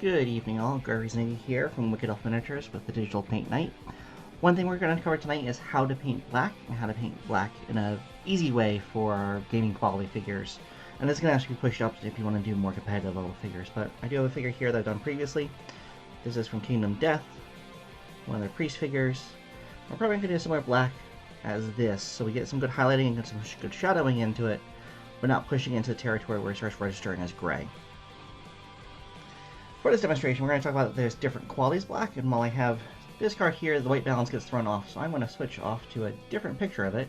Good evening all, Gregory Zuniga here from Wicked Elf Miniatures with the Digital Paint Night. One thing we're going to cover tonight is how to paint black, and how to paint black in an easy way for gaming quality figures. And this is going to actually be pushed up if you want to do more competitive level figures, but I do have a figure here that I've done previously. This is from Kingdom Death, one of their priest figures. We're probably going to do similar black as this, so we get some good highlighting and get some good shadowing into it, but not pushing into the territory where it starts registering as gray. For this demonstration, we're going to talk about that there's different qualities of black, and while I have this card here, the white balance gets thrown off, so I'm going to switch off to a different picture of it.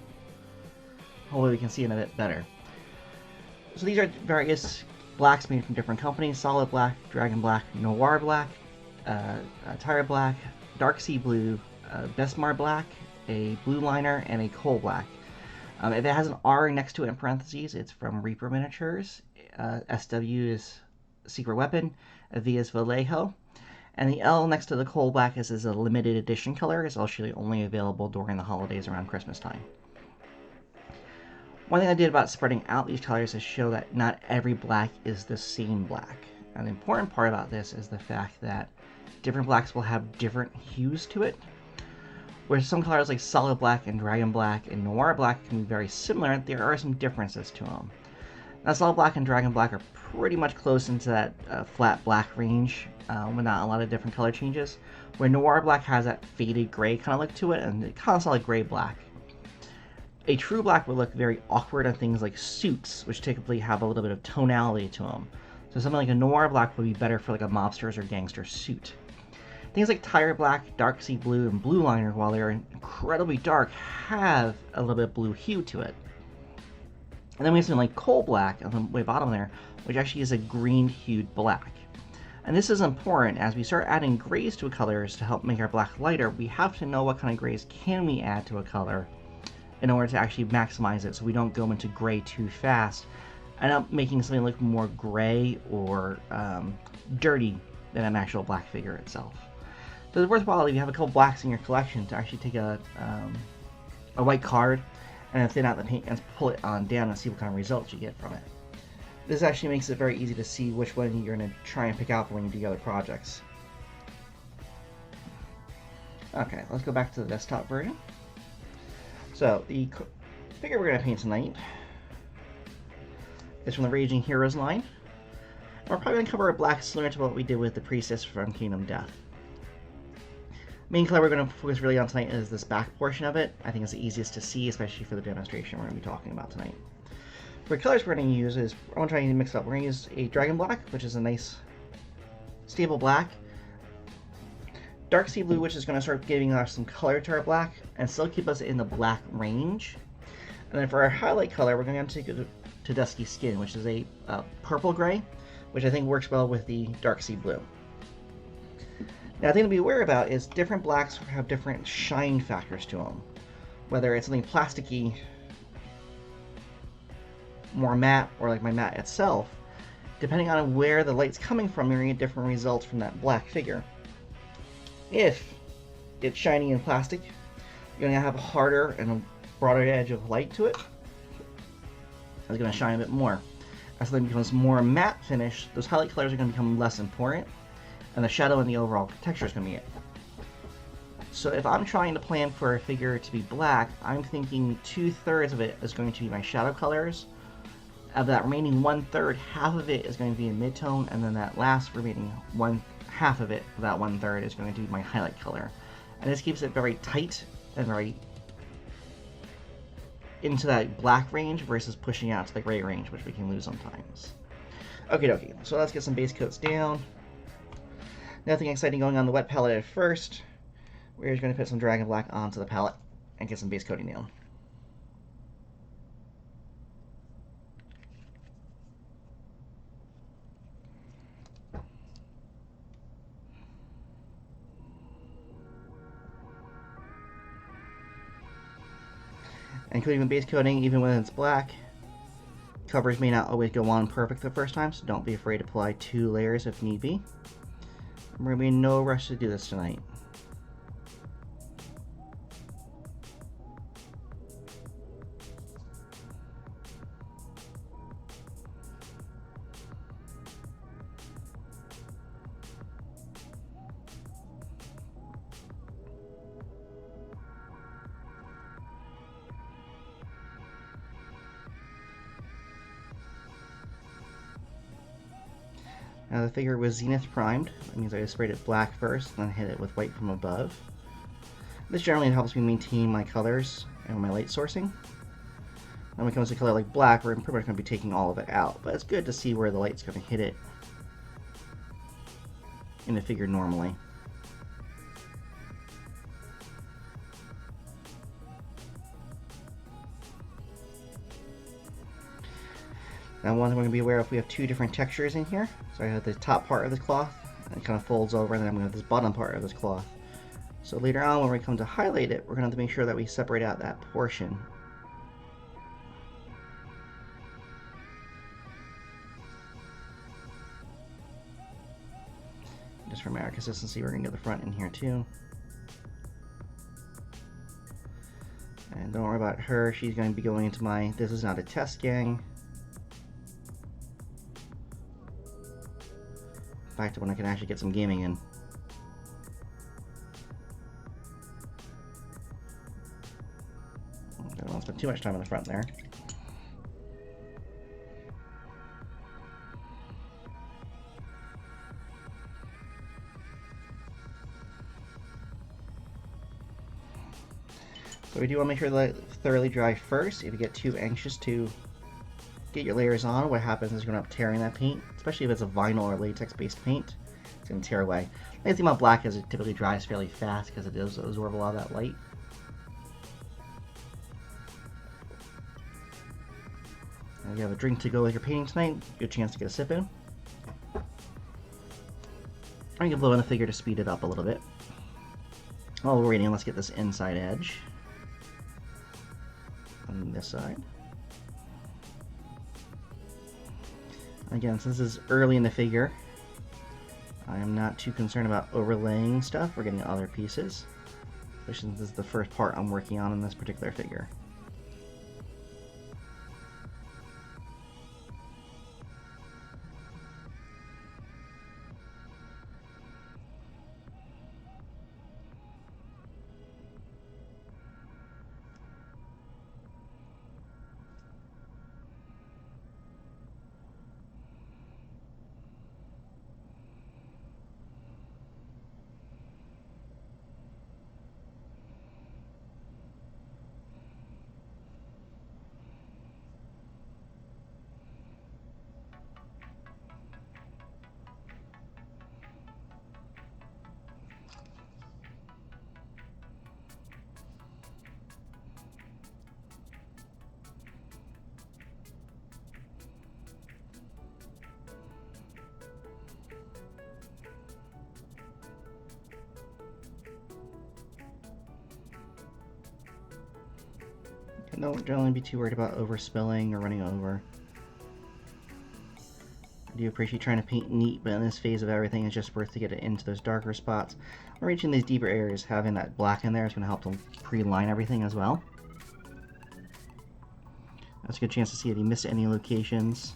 Hopefully we can see it a bit better. So these are various blacks made from different companies: Solid Black, Dragon Black, Noir Black, Tire Black, Dark Sea Blue, Besmar Black, a Blue Liner, and a Coal Black. If it has an R next to it in parentheses, it's from Reaper Miniatures. SW is Secret Weapon, V is Vallejo, and the L next to the Coal Black is a limited edition color. It's actually only available during the holidays around Christmas time. One thing I did about spreading out these colors is show that not every black is the same black. And the important part about this is the fact that different blacks will have different hues to it. Whereas some colors like Solid Black and Dragon Black and Noir Black can be very similar, there are some differences to them. Now, Solid Black and Dragon Black are pretty much close into that flat black range, with not a lot of different color changes, where Noir Black has that faded gray kind of look to it, and it kind of looks like gray black. A true black would look very awkward on things like suits, which typically have a little bit of tonality to them. So something like a Noir Black would be better for like a mobster's or gangster suit. Things like Tire Black, Dark Sea Blue, and Blue Liner, while they're incredibly dark, have a little bit of blue hue to it. And then we have something like Coal Black on the way bottom there, which actually is a green-hued black. And this is important. As we start adding grays to colors to help make our black lighter, we have to know what kind of grays can we add to a color in order to actually maximize it, so we don't go into gray too fast and up making something look more gray or dirty than an actual black figure itself. So it's worthwhile if you have a couple blacks in your collection to actually take a white card and then thin out the paint and pull it on down and see what kind of results you get from it. This actually makes it very easy to see which one you're going to try and pick out for when you do other projects. Okay, let's go back to the desktop version. So the figure we're going to paint tonight is from the Raging Heroes line. And we're probably going to cover a black similar to what we did with the Priestess from Kingdom Death. Main color we're going to focus really on tonight is this back portion of it. I think it's the easiest to see, especially for the demonstration we're going to be talking about tonight. For colors we're going to use is, I want to try and mix it up. We're going to use a Dragon Black, which is a nice stable black. Dark Sea Blue, which is going to start giving us some color to our black and still keep us in the black range. And then for our highlight color, we're going to take it to Dusky Skin, which is a purple gray, which I think works well with the Dark Sea Blue. Now, the thing to be aware about is different blacks have different shine factors to them. Whether it's something plasticky, more matte, or like my matte itself, depending on where the light's coming from, you're going to get different results from that black figure. If it's shiny and plastic, you're going to have a harder and a broader edge of light to it. It's going to shine a bit more. As something becomes more matte finish, those highlight colors are going to become less important, and the shadow and the overall texture is going to be it. So if I'm trying to plan for a figure to be black, I'm thinking 2/3 of it is going to be my shadow colors. Of that remaining 1/3, half of it is going to be in mid-tone, and then that last remaining half of it, that 1/3, is going to be my highlight color. And this keeps it very tight and very into that black range versus pushing out to the gray range, which we can lose sometimes. Okie dokie, so let's get some base coats down. Nothing exciting going on the wet palette at first. We're just going to put some Dragon Black onto the palette and get some base coating down. Including the base coating, even when it's black, covers may not always go on perfect the first time, so don't be afraid to apply 2 layers if need be. We're going to be in no rush to do this tonight. Now the figure was zenith primed. That means I sprayed it black first, then hit it with white from above. This generally helps me maintain my colors and my light sourcing. When it comes to a color like black, we're pretty much going to be taking all of it out, but it's good to see where the light's going to hit it in the figure normally. Now one thing we're going to be aware of, we have two different textures in here. So I have the top part of the cloth, and it kind of folds over, and then I'm going to have this bottom part of this cloth. So later on when we come to highlight it, we're going to have to make sure that we separate out that portion. Just for matter of consistency, we're going to get the front in here too. And don't worry about her, she's going to be going into my "this is not a test" gang. Back to when I can actually get some gaming in. I don't want to spend too much time on the front there. So we do want to make sure that it's thoroughly dry first. If you get too anxious to get your layers on, what happens is you're going to end up tearing that paint, especially if it's a vinyl or latex based paint. It's going to tear away. The nice thing about black is it typically dries fairly fast because it does absorb a lot of that light. And if you have a drink to go with your painting tonight, good chance to get a sip in. Or you can blow in the figure to speed it up a little bit. While we're waiting, let's get this inside edge on this side. Again, since this is early in the figure, I am not too concerned about overlaying stuff. We're getting other pieces, especially since this is the first part I'm working on in this particular figure. And don't generally be too worried about overspilling or running over. I do appreciate trying to paint neat, but in this phase of everything, it's just worth to get it into those darker spots. When reaching these deeper areas, having that black in there is going to help to pre-line everything as well. That's a good chance to see if you miss any locations.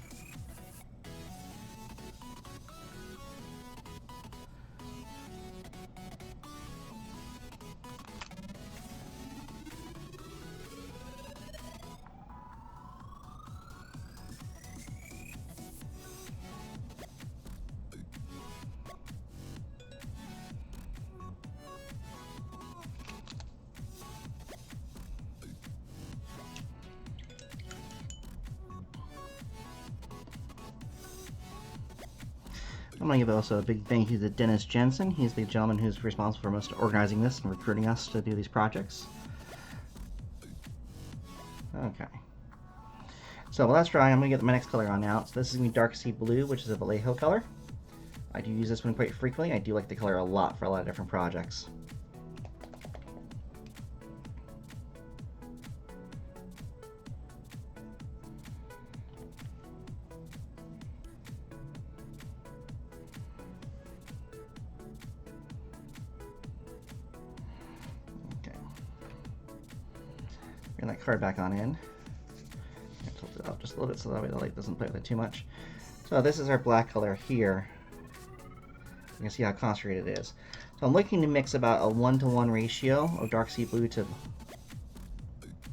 I'm going to give also a big thank you to Dennis Jensen. He's the gentleman who's responsible for most organizing this and recruiting us to do these projects. Okay. So while that's drying, I'm going to get my next color on now. So this is going to be Dark Sea Blue, which is a Vallejo color. I do use this one quite frequently. I do like the color a lot for a lot of different projects. Bring that card back on in. Tilt it up just a little bit so that way the light doesn't play with it too much. So this is our black color here. You can see how concentrated it is. So I'm looking to mix about a 1-to-1 ratio of Dark Sea Blue to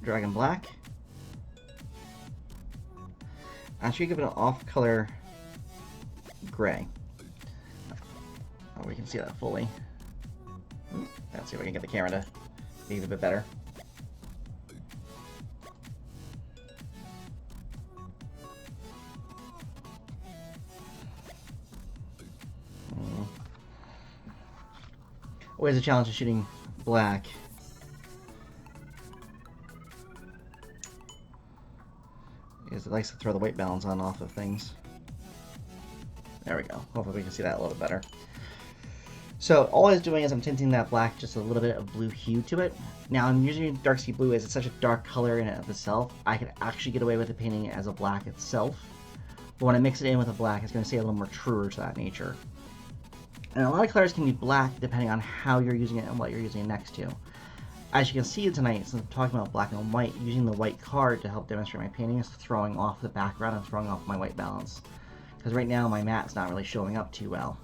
Dragon Black. I'm sure you give it an off-color gray. Oh, we can see that fully. Let's see if we can get the camera to be a bit better. Always a challenge of shooting black. Because it likes to throw the white balance on off of things. There we go. Hopefully we can see that a little bit better. So all I was doing is I'm tinting that black just a little bit of blue hue to it. Now I'm using dark sea blue as it's such a dark color in and of itself. I could actually get away with it painting it as a black itself. But when I mix it in with a black, it's going to stay a little more truer to that nature. And a lot of colors can be black depending on how you're using it and what you're using it next to. As you can see tonight, since I'm talking about black and white, using the white card to help demonstrate my painting is throwing off the background and throwing off my white balance. Because right now my matte's not really showing up too well.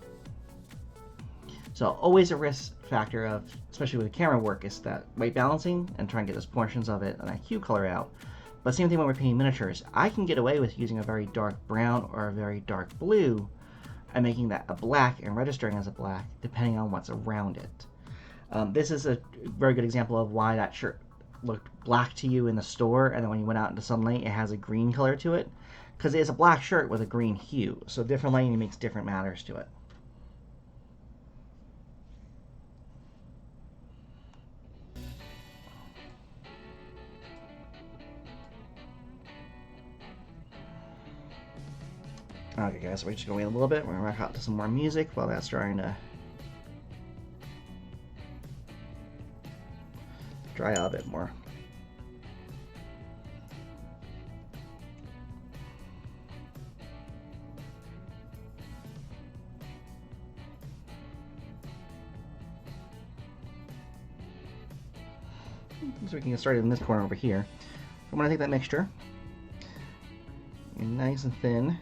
So always a risk factor of, especially with camera work, is that white balancing and trying to get those portions of it and that hue color out. But same thing when we're painting miniatures. I can get away with using a very dark brown or a very dark blue and making that a black and registering as a black depending on what's around it. This is a very good example of why that shirt looked black to you in the store, and then when you went out into sunlight it has a green color to it, because it's a black shirt with a green hue. So different lighting makes different matters to it. Okay guys, so we're just going to wait a little bit. We're going to rock out to some more music while that's starting to dry out a bit more. So we can get started in this corner over here. So I'm going to take that mixture, nice and thin.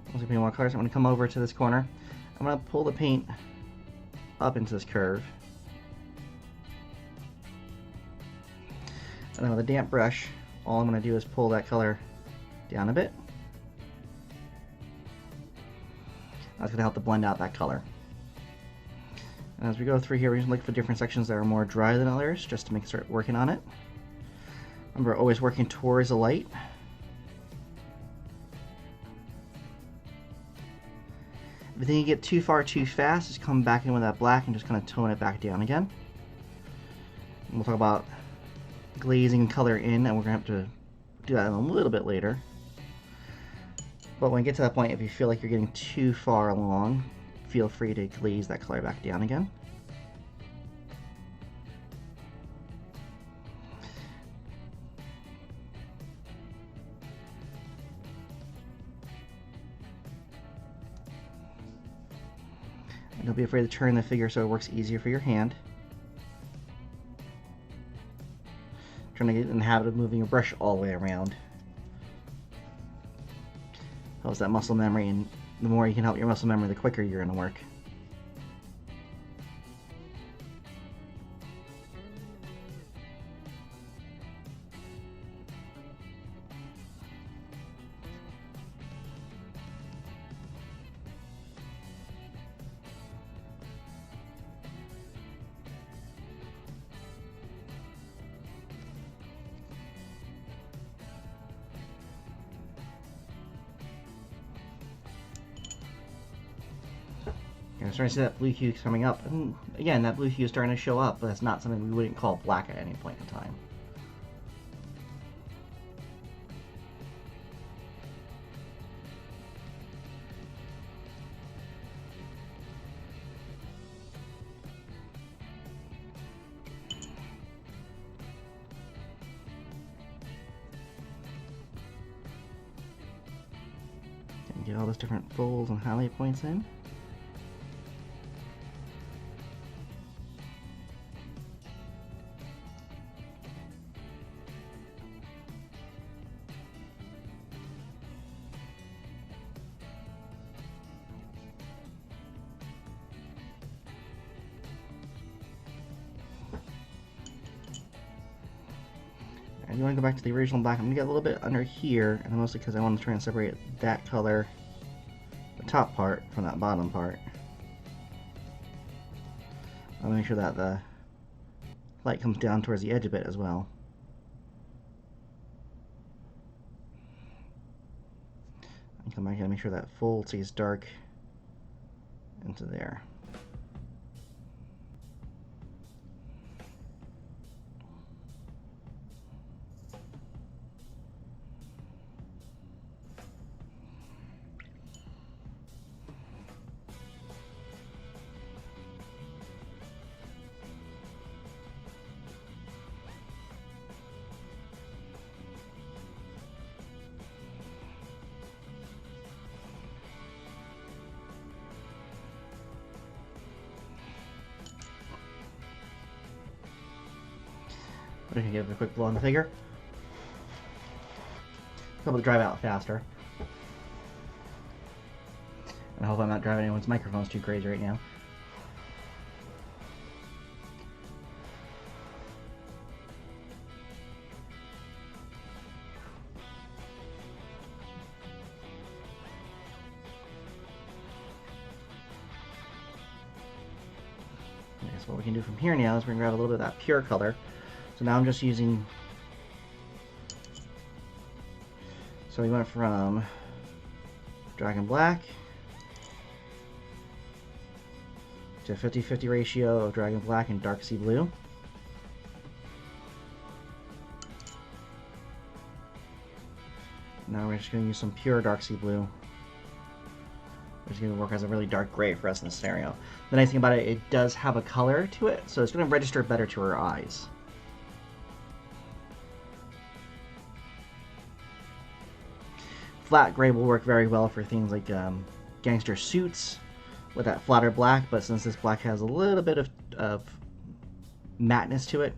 Once we paint more colors, I'm going to come over to this corner. I'm going to pull the paint up into this curve. And then with a damp brush, all I'm going to do is pull that color down a bit. That's going to help to blend out that color. And as we go through here, we just look for different sections that are more dry than others, just to make start working on it. Remember, always working towards the light. If you think you get too far too fast, just come back in with that black and just kind of tone it back down again. And we'll talk about glazing color in, and we're going to have to do that a little bit later. But when you get to that point, if you feel like you're getting too far along, feel free to glaze that color back down again. And don't be afraid to turn the figure so it works easier for your hand. Trying to get in the habit of moving your brush all the way around. Helps that muscle memory, and the more you can help your muscle memory, the quicker you're going to work. I'm starting to see that blue hue coming up, and again, that blue hue is starting to show up, but that's not something we wouldn't call black at any point in time. And get all those different folds and highlight points in. And you want to go back to the original black. I'm going to get a little bit under here, and mostly because I want to try and separate that color, the top part from that bottom part. I'll make sure that the light comes down towards the edge a bit as well. And come back and make sure that full stays dark into there. We can give it a quick blow on the figure. Be able to drive out faster. And I hope I'm not driving anyone's microphones too crazy right now. I guess what we can do from here now is we're going to grab a little bit of that pure color. So now I'm just using, so we went from Dragon Black to a 50-50 ratio of Dragon Black and Dark Sea Blue. Now we're just going to use some pure Dark Sea Blue, which is going to work as a really dark gray for us in this scenario. The nice thing about it, it does have a color to it, so it's going to register better to our eyes. Flat gray will work very well for things like gangster suits with that flatter black, but since this black has a little bit of matteness to it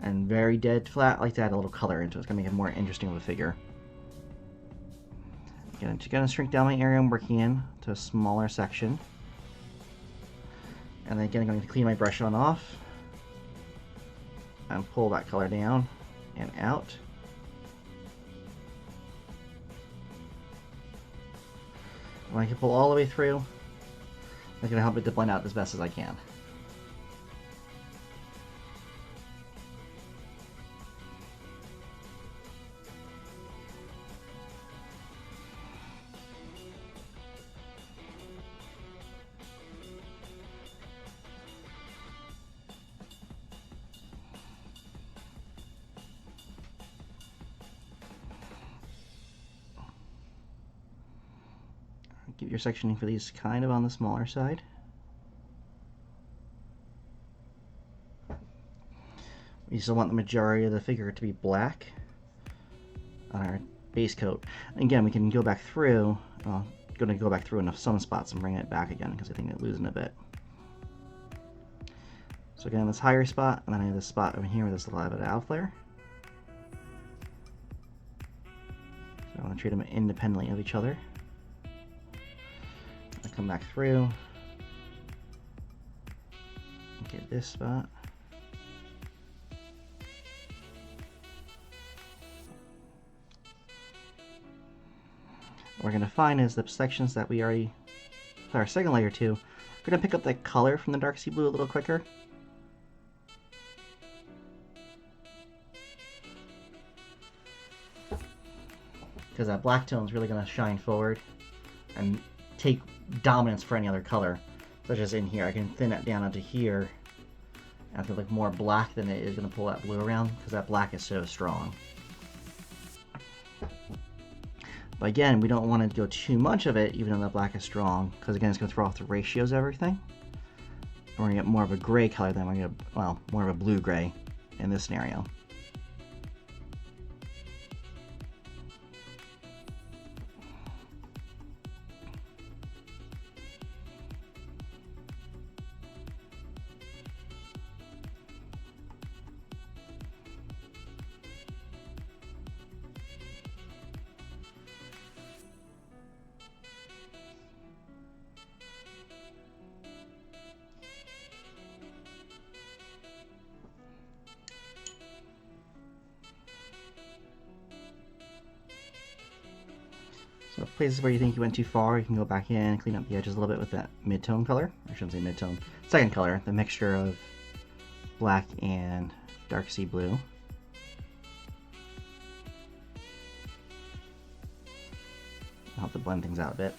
and very dead flat, I like to add a little color into it. It's going to make it more interesting of a figure. Again, I'm just going to shrink down my area I'm working in to a smaller section. And then again, I'm going to clean my brush on off and pull that color down and out. When I can pull all the way through, I'm going to help it to blend out as best as I can. Keep your sectioning for these kind of on the smaller side. We still want the majority of the figure to be black on our base coat. Again, we can go back through. Well, I'm going to go back through in some spots and bring it back again because I think it's losing a bit. So again, this higher spot, and then I have this spot over here where there's a little bit of out flare. So I want to treat them independently of each other. I come back through, get this spot. What we're going to find is the sections that we already put our second layer to, we're going to pick up the color from the Dark Sea Blue a little quicker. Because that black tone is really going to shine forward and take dominance for any other color, such as in here. I can thin that down onto here, and if it look more black, then it is going to pull that blue around because that black is so strong. But again, we don't want to go too much of it, even though the black is strong, because again, it's going to throw off the ratios of everything. And we're going to get more of a gray color than we're going to, well, more of a blue gray in this scenario. So places where you think you went too far, you can go back in and clean up the edges a little bit with that mid-tone color. I shouldn't say mid-tone. Second color, the mixture of black and dark sea blue. Help to blend things out a bit.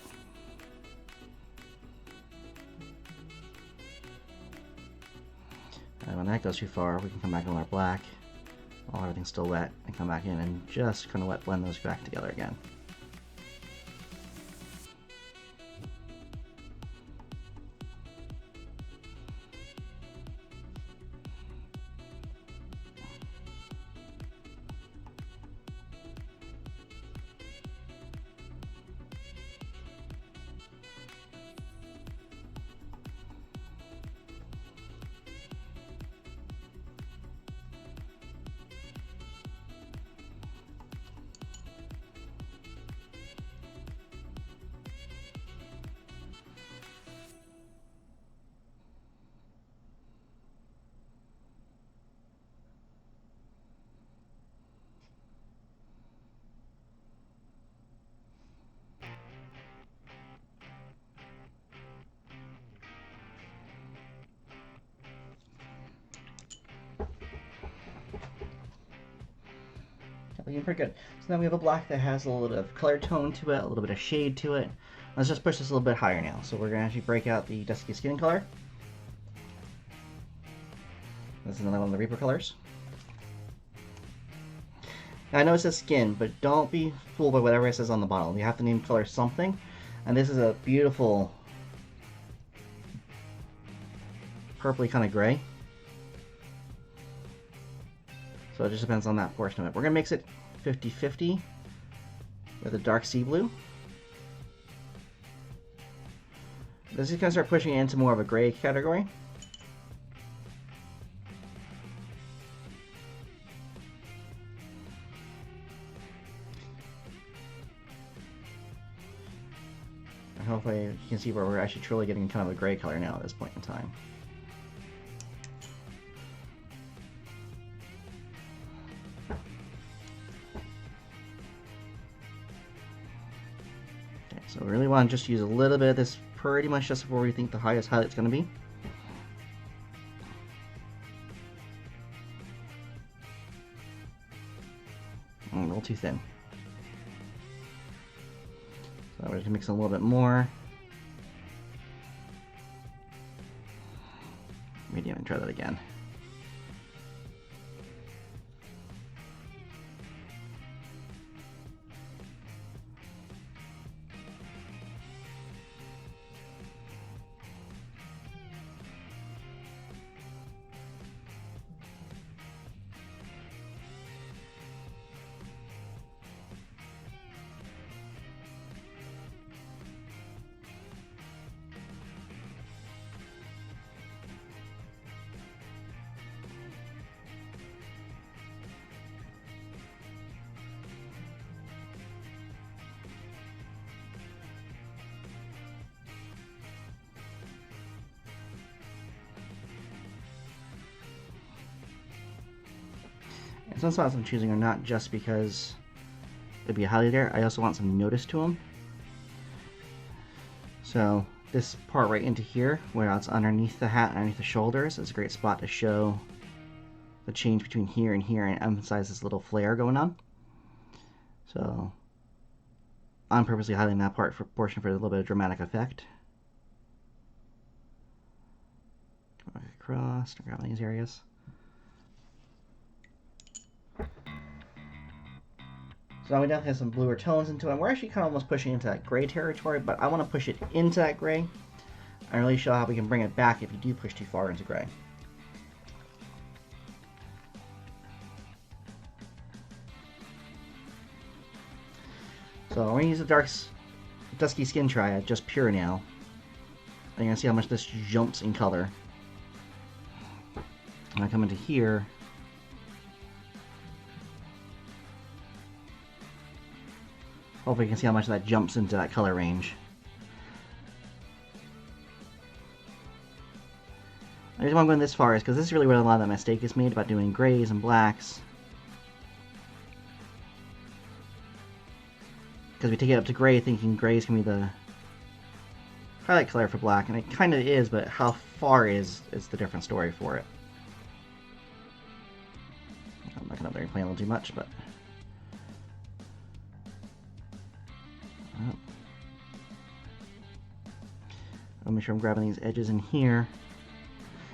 And when that goes too far, we can come back in with our black while everything's still wet and come back in and just kind of wet blend those back together again. Looking pretty good. So now we have a black that has a little bit of color tone to it, a little bit of shade to it. Let's just push this a little bit higher now. So we're going to actually break out the Dusky Skin color. This is another one of the Reaper colors. Now I know it says skin, but don't be fooled by whatever it says on the bottle. You have to name color something. And this is a beautiful purpley kind of gray. So it just depends on that portion of it. We're going to mix it 50-50 with a dark sea blue. This is going to start pushing it into more of a gray category. And hopefully you can see where we're actually truly getting kind of a gray color now at this point in time. So we really want to just use a little bit of this, pretty much just where we think the highest highlight's going to be. A little too thin. So we're going to mix a little bit more. Medium and try that again. And some spots I'm choosing are not just because it'd be a highlighter, I also want some notice to them. So this part right into here, where it's underneath the hat, underneath the shoulders, is a great spot to show the change between here and emphasize this little flare going on. So I'm purposely highlighting that portion for a little bit of dramatic effect. Across, around these areas. So now we definitely have some bluer tones into it. We're actually kind of almost pushing into that gray territory, but I want to push it into that gray and really show how we can bring it back if you do push too far into gray. So we're going to use the Dusky Skin Triad, just pure now. And you're going to see how much this jumps in color. When I come into here, hopefully you can see how much that jumps into that color range. The reason why I'm going this far is because this is really where a lot of that mistake is made about doing grays and blacks. Because we take it up to gray thinking gray is going to be the highlight color for black, and it kind of is, but how far is the different story for it. I'm not going to play a little too much, but... I'll make sure I'm grabbing these edges in here,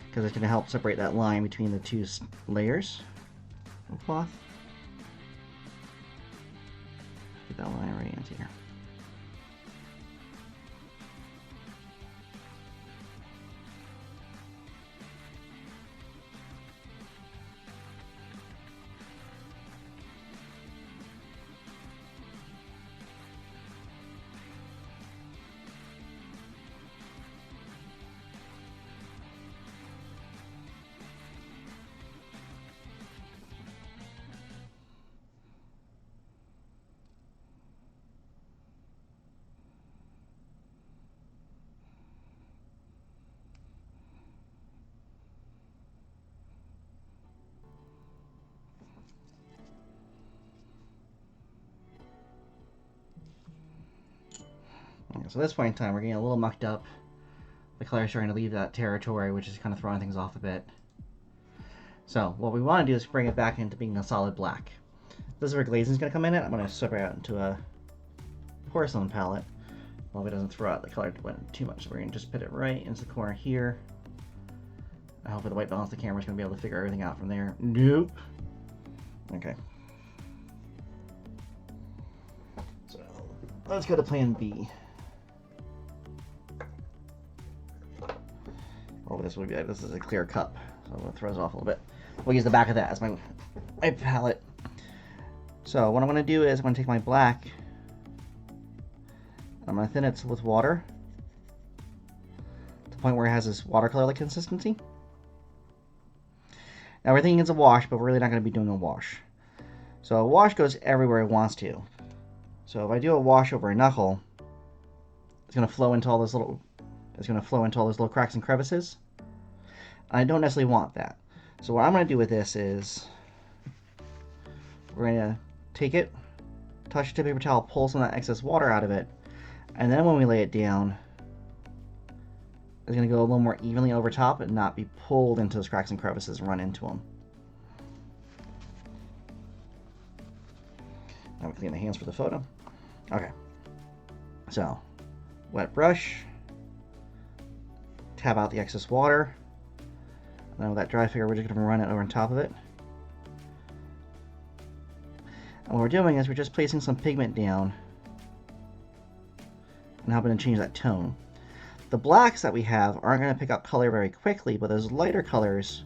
because it's going to help separate that line between the two layers of cloth. Get that line right into here. So at this point in time, we're getting a little mucked up. The color is starting to leave that territory, which is kind of throwing things off a bit. So what we want to do is bring it back into being a solid black. This is where glazing is going to come in. I'm going to separate out into a porcelain palette. Well, if it doesn't throw out the color too much, so we're going to just put it right into the corner here. I hope with the white balance, the camera's going to be able to figure everything out from there. Nope. Okay. So let's go to plan B. Oh, this would be, this is a clear cup, so it throws off a little bit. We'll use the back of that as my palette. So what I'm going to do is I'm going to take my black, I'm going to thin it with water to the point where it has this watercolor-like consistency. Now we're thinking it's a wash, but we're really not going to be doing a wash. So a wash goes everywhere it wants to. So if I do a wash over a knuckle, it's going to flow into all those little cracks and crevices. I don't necessarily want that. So what I'm going to do with this is we're going to take it, touch it to a paper towel, pull some of that excess water out of it, and then when we lay it down, it's going to go a little more evenly over top and not be pulled into those cracks and crevices and run into them. Now we clean the hands for the photo. Okay. So, wet brush. Tap out the excess water. Now with that dry figure, we're just going to run it over on top of it. And what we're doing is we're just placing some pigment down and helping to change that tone. The blacks that we have aren't going to pick up color very quickly, but those lighter colors,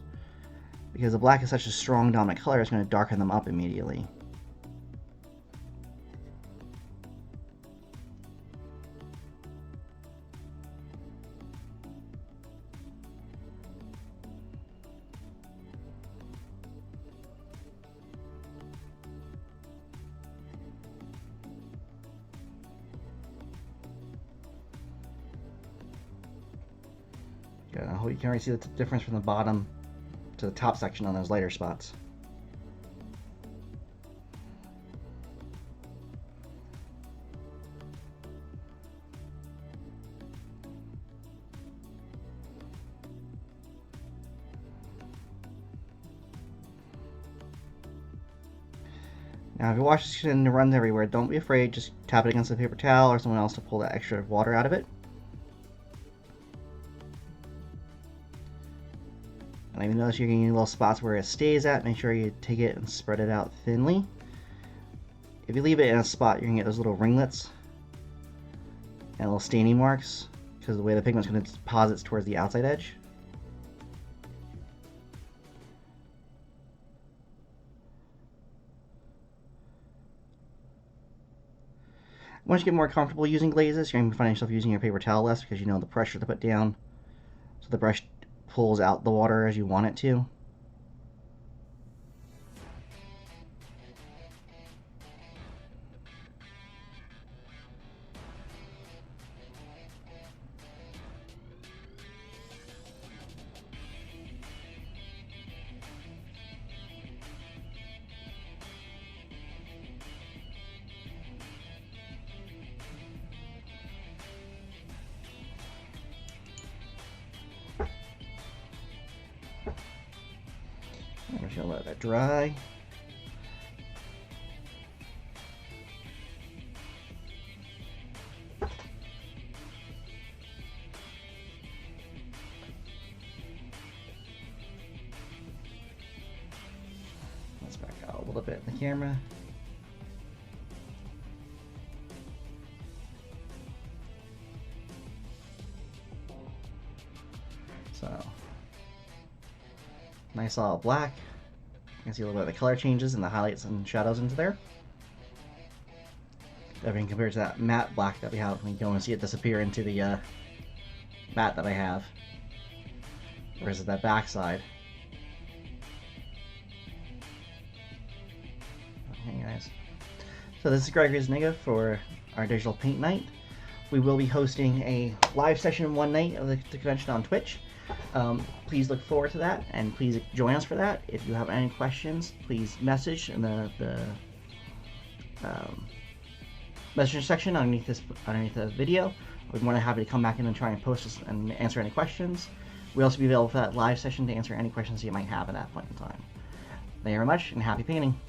because the black is such a strong dominant color, it's going to darken them up immediately. I hope you can already see the difference from the bottom to the top section on those lighter spots. Now if your wash machine runs everywhere, don't be afraid, just tap it against a paper towel or someone else to pull that extra water out of it. And if you notice you're getting little spots where it stays at, make sure you take it and spread it out thinly. If you leave it in a spot, you're going to get those little ringlets and little staining marks because the way the pigment's going to deposit towards the outside edge. Once you get more comfortable using glazes, you're going to find yourself using your paper towel less because you know the pressure to put down. So the brush pulls out the water as you want it to. gonna let that dry. Let's back out a little bit in the camera. So, nice solid black. You can see a little bit of the color changes and the highlights and shadows into there. Everything compared to that matte black that we have. You can almost see it disappear into the matte that I have. Whereas that back side. Okay, guys. So this is Gregory Zuniga for our digital paint night. We will be hosting a live session one night of the convention on Twitch. Please look forward to that, and please join us for that. If you have any questions, please message in the message section underneath the video. We're more than happy to come back in and try and post this and answer any questions. We'll also be available for that live session to answer any questions you might have at that point in time. Thank you very much, and happy painting.